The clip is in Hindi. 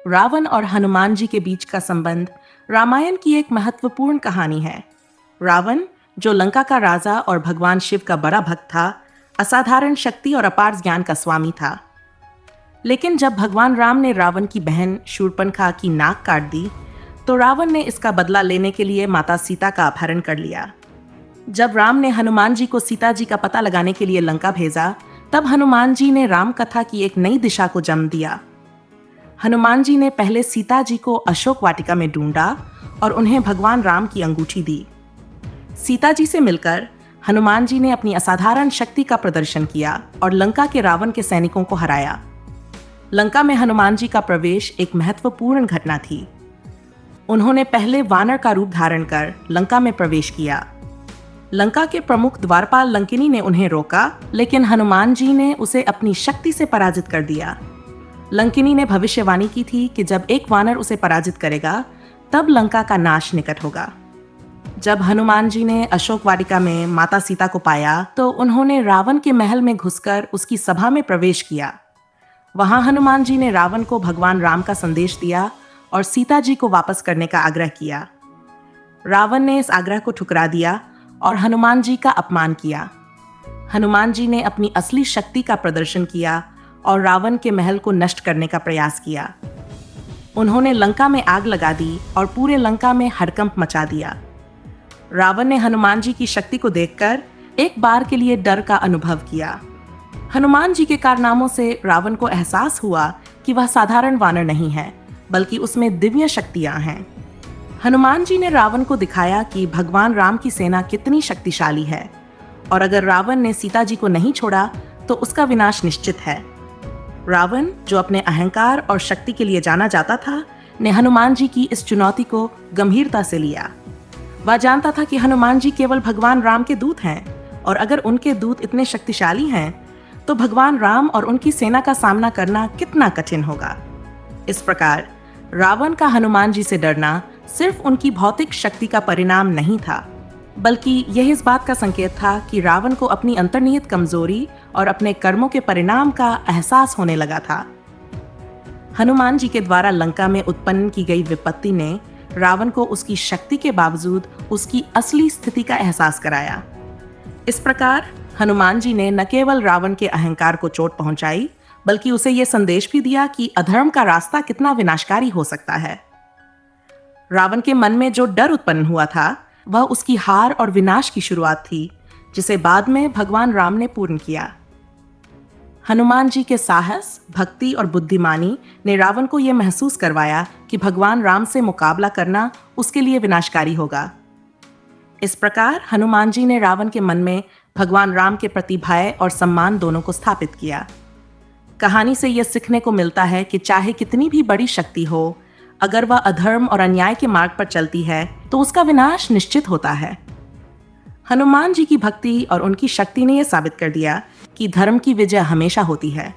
रावण और हनुमान जी के बीच का संबंध रामायण की एक महत्वपूर्ण कहानी है। रावण, जो लंका का राजा और भगवान शिव का बड़ा भक्त था, असाधारण शक्ति और अपार ज्ञान का स्वामी था। लेकिन जब भगवान राम ने रावण की बहन शूर्पणखा की नाक काट दी, तो रावण ने इसका बदला लेने के लिए माता सीता का अपहरण कर लिया। जब राम ने हनुमान जी को सीता जी का पता लगाने के लिए लंका भेजा, तब हनुमान जी ने राम कथा की एक नई दिशा को जन्म दिया। हनुमान जी ने पहले सीता जी को अशोक वाटिका में ढूंढा और उन्हें भगवान राम की अंगूठी दी। सीता जी से मिलकर हनुमान जी ने अपनी असाधारण शक्ति का प्रदर्शन किया और लंका के रावण के सैनिकों को हराया। लंका में हनुमान जी का प्रवेश एक महत्वपूर्ण घटना थी। उन्होंने पहले वानर का रूप धारण कर लंका में प्रवेश किया। लंका के प्रमुख द्वारपाल लंकिनी ने उन्हें रोका, लेकिन हनुमान जी ने उसे अपनी शक्ति से पराजित कर दिया। लंकिनी ने भविष्यवाणी की थी कि जब एक वानर उसे पराजित करेगा, तब लंका का नाश निकट होगा। जब हनुमान जी ने अशोक वाटिका में माता सीता को पाया, तो उन्होंने रावण के महल में घुसकर उसकी सभा में प्रवेश किया। वहां हनुमान जी ने रावण को भगवान राम का संदेश दिया और सीता जी को वापस करने का आग्रह किया। रावण ने इस आग्रह को ठुकरा दिया और हनुमान जी का अपमान किया। हनुमान जी ने अपनी असली शक्ति का प्रदर्शन किया और रावण के महल को नष्ट करने का प्रयास किया। उन्होंने लंका में आग लगा दी और पूरे लंका में हड़कंप मचा दिया। रावण ने हनुमान जी की शक्ति को देखकर एक बार के लिए डर का अनुभव किया। हनुमान जी के कारनामों से रावण को एहसास हुआ कि वह साधारण वानर नहीं है, बल्कि उसमें दिव्य शक्तियां हैं। हनुमान जी ने रावण को दिखाया कि भगवान राम की सेना कितनी शक्तिशाली है और अगर रावण ने सीता जी को नहीं छोड़ा तो उसका विनाश निश्चित है। रावण, जो अपने अहंकार और शक्ति के लिए जाना जाता था, ने हनुमान जी की इस चुनौती को गंभीरता से लिया। वह जानता था कि हनुमान जी केवल भगवान राम के दूत हैं और अगर उनके दूत इतने शक्तिशाली हैं, तो भगवान राम और उनकी सेना का सामना करना कितना कठिन होगा। इस प्रकार रावण का हनुमान जी से डरना सिर्फ उनकी भौतिक शक्ति का परिणाम नहीं था, बल्कि यह इस बात का संकेत था कि रावण को अपनी अंतर्निहित कमजोरी और अपने कर्मों के परिणाम का एहसास होने लगा था। हनुमान जी के द्वारा लंका में उत्पन्न की गई विपत्ति ने रावण को उसकी शक्ति के बावजूद उसकी असली स्थिति का एहसास कराया। इस प्रकार हनुमान जी ने न केवल रावण के अहंकार को चोट पहुंचाई, बल्कि उसे यह संदेश भी दिया कि अधर्म का रास्ता कितना विनाशकारी हो सकता है। रावण के मन में जो डर उत्पन्न हुआ था, वह उसकी हार और विनाश की शुरुआत थी, जिसे बाद में भगवान राम ने पूर्ण किया। हनुमान जी के साहस, भक्ति और बुद्धिमानी ने रावण को यह महसूस करवाया कि भगवान राम से मुकाबला करना उसके लिए विनाशकारी होगा। इस प्रकार हनुमान जी ने रावण के मन में भगवान राम के प्रति भय और सम्मान दोनों को स्थापित किया। कहानी से यह सीखने को मिलता है कि चाहे कितनी भी बड़ी शक्ति हो, अगर वह अधर्म और अन्याय के मार्ग पर चलती है, तो उसका विनाश निश्चित होता है। हनुमान जी की भक्ति और उनकी शक्ति ने यह साबित कर दिया कि धर्म की विजय हमेशा होती है।